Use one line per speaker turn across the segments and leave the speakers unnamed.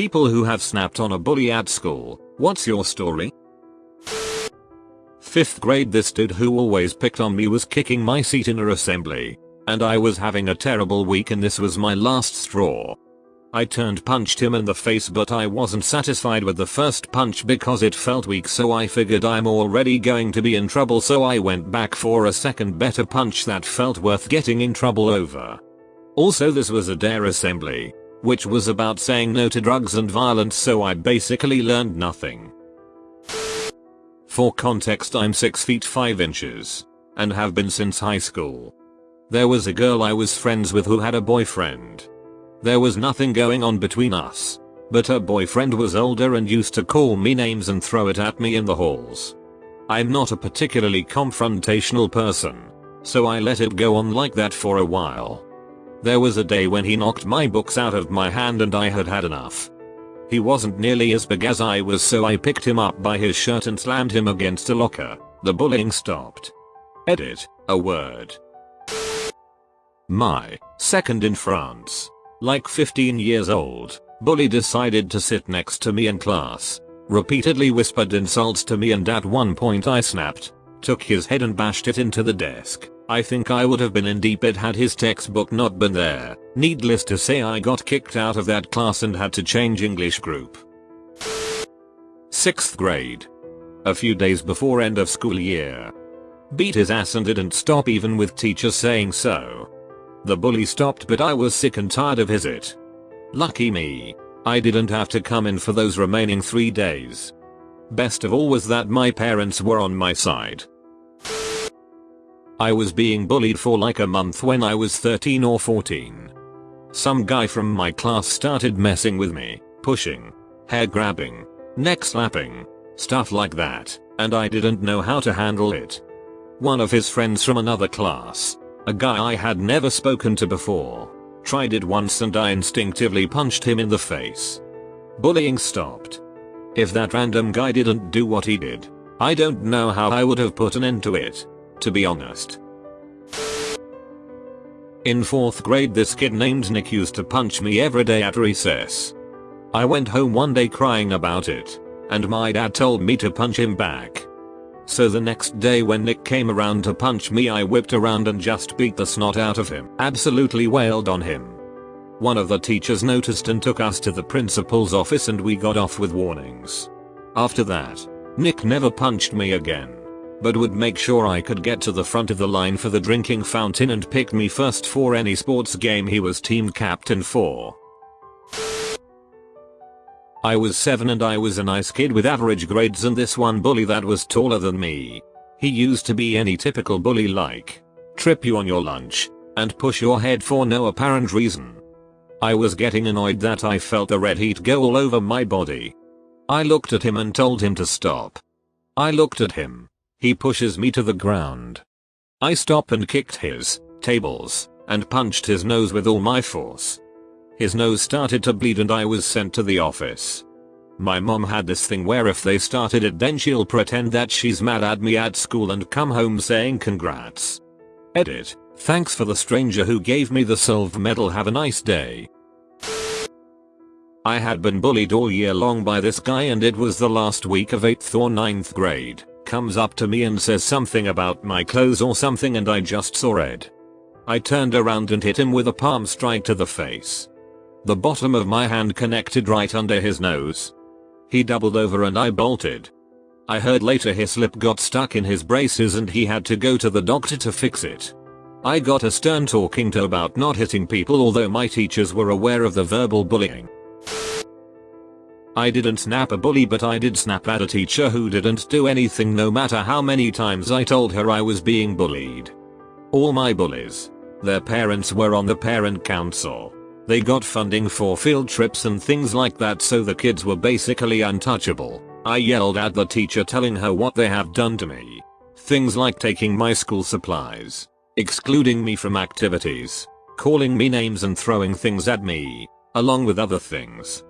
People who have snapped on a bully at school, what's your story? 5th grade. This dude who always picked on me was kicking my seat in a assembly. And I was having a terrible week and this was my last straw. I punched him in the face, but I wasn't satisfied with the first punch because it felt weak, so I figured I'm already going to be in trouble, so I went back for a second better punch that felt worth getting in trouble over. Also, this was a dare assembly, which was about saying no to drugs and violence, so I basically learned nothing. For context, I'm 6 feet 5 inches and have been since high school. There was a girl I was friends with who had a boyfriend. There was nothing going on between us, but her boyfriend was older and used to call me names and throw it at me in the halls. I'm not a particularly confrontational person, so I let it go on like that for a while. There was a day when he knocked my books out of my hand and I had had enough. He wasn't nearly as big as I was, so I picked him up by his shirt and slammed him against a locker. The bullying stopped. Edit, a word. My second in France. Like 15 years old, bully decided to sit next to me in class, repeatedly whispered insults to me, and at one point I snapped, took his head and bashed it into the desk. I think I would have been in deep it had his textbook not been there. Needless to say, I got kicked out of that class and had to change English group. 6th grade. A few days before end of school year. Beat his ass and didn't stop even with teachers saying so. The bully stopped, but I was sick and tired of his it. Lucky me, I didn't have to come in for those remaining 3 days. Best of all was that my parents were on my side. I was being bullied for like a month when I was 13 or 14. Some guy from my class started messing with me, pushing, hair grabbing, neck slapping, stuff like that, and I didn't know how to handle it. One of his friends from another class, a guy I had never spoken to before, tried it once and I instinctively punched him in the face. Bullying stopped. If that random guy didn't do what he did, I don't know how I would have put an end to it, to be honest. In 4th grade, this kid named Nick used to punch me every day at recess. I went home one day crying about it, and my dad told me to punch him back. So the next day when Nick came around to punch me, I whipped around and just beat the snot out of him. Absolutely wailed on him. One of the teachers noticed and took us to the principal's office and we got off with warnings. After that, Nick never punched me again, but would make sure I could get to the front of the line for the drinking fountain and pick me first for any sports game he was team captain for. I was 7 and I was a nice kid with average grades, and this one bully that was taller than me. He used to be any typical bully, like trip you on your lunch and push your head for no apparent reason. I was getting annoyed that I felt the red heat go all over my body. I looked at him and told him to stop. I looked at him. He pushes me to the ground. I stop and kicked his tables and punched his nose with all my force. His nose started to bleed and I was sent to the office. My mom had this thing where if they started it, then she'll pretend that she's mad at me at school and come home saying congrats. Edit, thanks for the stranger who gave me the silver medal, have a nice day. I had been bullied all year long by this guy and it was the last week of 8th or 9th grade. Comes up to me and says something about my clothes or something and I just saw red. I turned around and hit him with a palm strike to the face. The bottom of my hand connected right under his nose. He doubled over and I bolted. I heard later his lip got stuck in his braces and he had to go to the doctor to fix it. I got a stern talking to about not hitting people, although my teachers were aware of the verbal bullying. I didn't snap a bully, but I did snap at a teacher who didn't do anything no matter how many times I told her I was being bullied. All my bullies, their parents were on the parent council. They got funding for field trips and things like that, so the kids were basically untouchable. I yelled at the teacher telling her what they have done to me. Things like taking my school supplies, excluding me from activities, calling me names and throwing things at me, along with other things.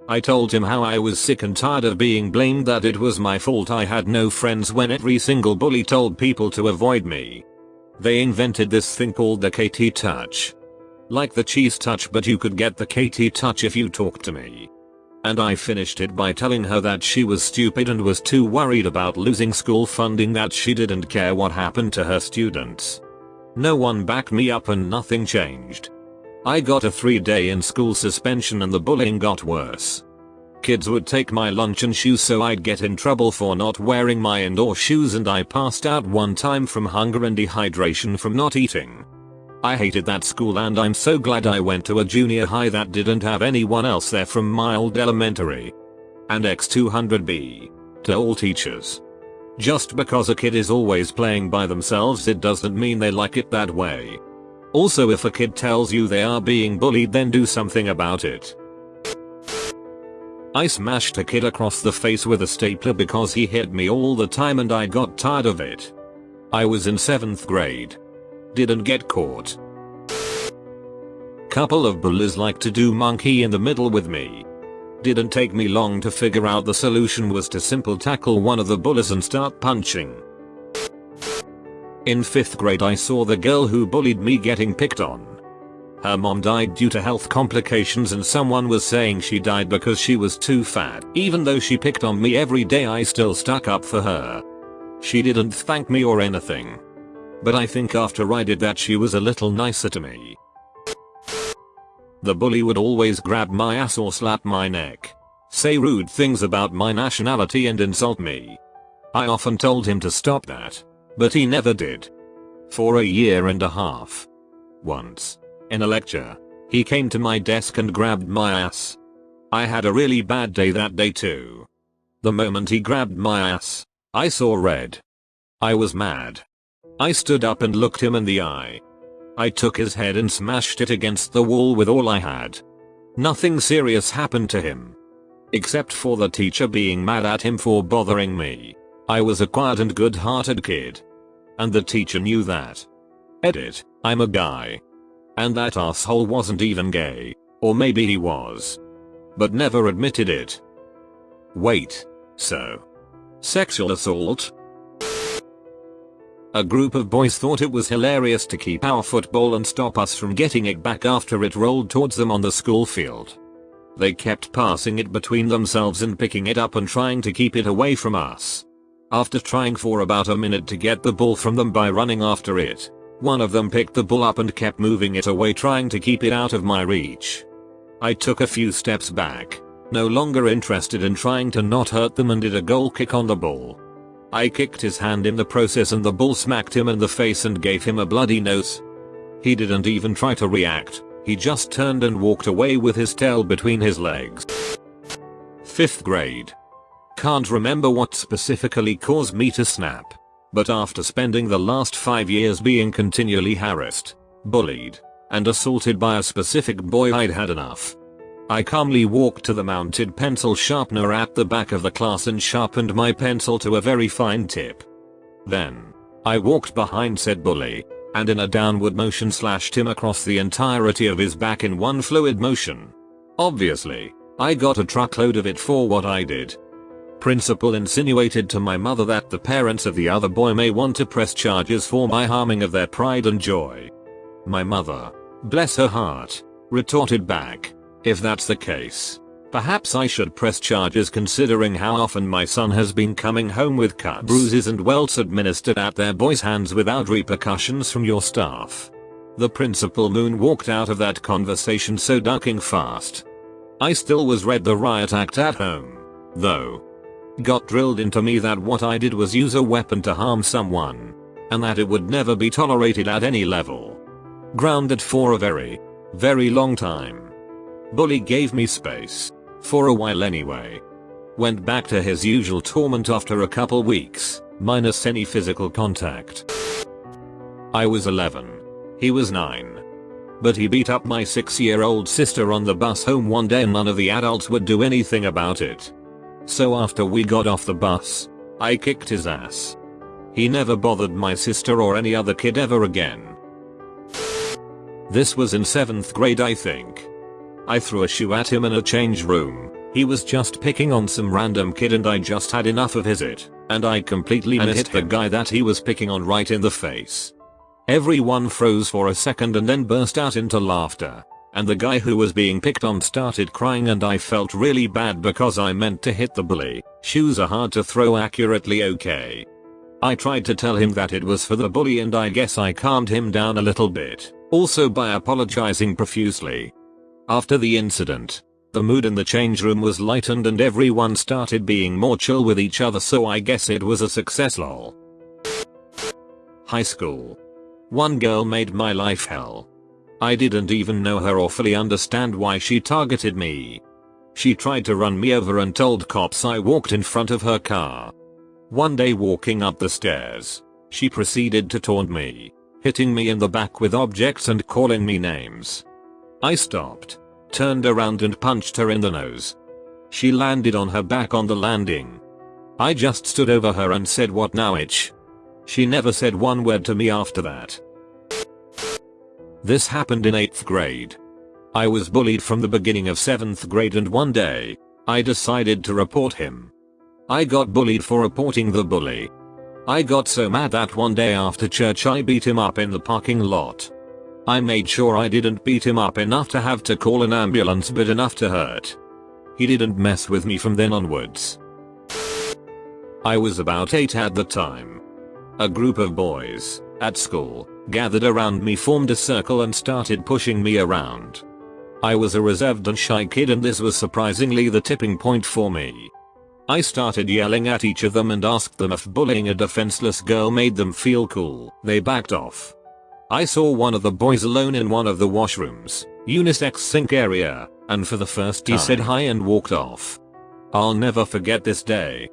I told him how I was sick and tired of being blamed, that it was my fault I had no friends when every single bully told people to avoid me. They invented this thing called the KT touch. Like the cheese touch, but you could get the KT touch if you talked to me. And I finished it by telling her that she was stupid and was too worried about losing school funding that she didn't care what happened to her students. No one backed me up and nothing changed. I got a 3-day in-school suspension and the bullying got worse. Kids would take my lunch and shoes so I'd get in trouble for not wearing my indoor shoes, and I passed out one time from hunger and dehydration from not eating. I hated that school and I'm so glad I went to a junior high that didn't have anyone else there from my old elementary. And X200B. To all teachers. Just because a kid is always playing by themselves, it doesn't mean they like it that way. Also, if a kid tells you they are being bullied, then do something about it. I smashed a kid across the face with a stapler because he hit me all the time and I got tired of it. I was in 7th grade. Didn't get caught. Couple of bullies like to do monkey in the middle with me. Didn't take me long to figure out the solution was to simple tackle one of the bullies and start punching. In 5th grade I saw the girl who bullied me getting picked on. Her mom died due to health complications and someone was saying she died because she was too fat. Even though she picked on me every day, I still stuck up for her. She didn't thank me or anything. But I think after I did that she was a little nicer to me. The bully would always grab my ass or slap my neck, say rude things about my nationality and insult me. I often told him to stop that. But he never did. For a year and a half. Once, in a lecture, he came to my desk and grabbed my ass. I had a really bad day that day too. The moment he grabbed my ass, I saw red. I was mad. I stood up and looked him in the eye. I took his head and smashed it against the wall with all I had. Nothing serious happened to him. Except for the teacher being mad at him for bothering me. I was a quiet and good-hearted kid. And the teacher knew that. Edit, I'm a guy. And that asshole wasn't even gay. Or maybe he was. But never admitted it. Wait. So. Sexual assault? A group of boys thought it was hilarious to keep our football and stop us from getting it back after it rolled towards them on the school field. They kept passing it between themselves and picking it up and trying to keep it away from us. After trying for about a minute to get the ball from them by running after it, one of them picked the ball up and kept moving it away, trying to keep it out of my reach. I took a few steps back, no longer interested in trying to not hurt them, and did a goal kick on the ball. I kicked his hand in the process and the ball smacked him in the face and gave him a bloody nose. He didn't even try to react, he just turned and walked away with his tail between his legs. 5th grade. Can't remember what specifically caused me to snap. But after spending the last 5 years being continually harassed, bullied, and assaulted by a specific boy, I'd had enough. I calmly walked to the mounted pencil sharpener at the back of the class and sharpened my pencil to a very fine tip. Then, I walked behind said bully, and in a downward motion slashed him across the entirety of his back in one fluid motion. Obviously, I got a truckload of it for what I did. Principal insinuated to my mother that the parents of the other boy may want to press charges for my harming of their pride and joy. My mother, bless her heart, retorted back, if that's the case, perhaps I should press charges considering how often my son has been coming home with cuts, bruises and welts administered at their boys' hands without repercussions from your staff. The principal moonwalked out of that conversation, so ducking fast. I still was read the riot act at home, though. Got drilled into me that what I did was use a weapon to harm someone, and that it would never be tolerated at any level. Grounded for a very, very long time. Bully gave me space, for a while anyway. Went back to his usual torment after a couple weeks, minus any physical contact. I was 11. He was 9. But he beat up my 6-year-old sister on the bus home one day and none of the adults would do anything about it. So after we got off the bus, I kicked his ass. He never bothered my sister or any other kid ever again. This was in 7th grade, I think. I threw a shoe at him in a change room. He was just picking on some random kid and I just had enough of his it, and I completely hit the guy that he was picking on right in the face. Everyone froze for a second and then burst out into laughter. and the guy who was being picked on started crying and I felt really bad because I meant to hit the bully. Shoes are hard to throw accurately, okay? I tried to tell him that it was for the bully and I guess I calmed him down a little bit, also by apologizing profusely. After the incident, the mood in the change room was lightened and everyone started being more chill with each other, so I guess it was a success lol. High school. One girl made my life hell. I didn't even know her or fully understand why she targeted me. She tried to run me over and told cops I walked in front of her car. One day walking up the stairs, she proceeded to taunt me, hitting me in the back with objects and calling me names. I stopped, turned around and punched her in the nose. She landed on her back on the landing. I just stood over her and said, "What now, itch?" She never said one word to me after that. This happened in 8th grade. I was bullied from the beginning of 7th grade and one day, I decided to report him. I got bullied for reporting the bully. I got so mad that one day after church I beat him up in the parking lot. I made sure I didn't beat him up enough to have to call an ambulance but enough to hurt. He didn't mess with me from then onwards. I was about 8 at the time. A group of boys, at school, gathered around me, formed a circle and started pushing me around. I was a reserved and shy kid and this was surprisingly the tipping point for me. I started yelling at each of them and asked them if bullying a defenseless girl made them feel cool. They backed off. I saw one of the boys alone in one of the washrooms, unisex sink area, and for the first time he said hi and walked off. I'll never forget this day.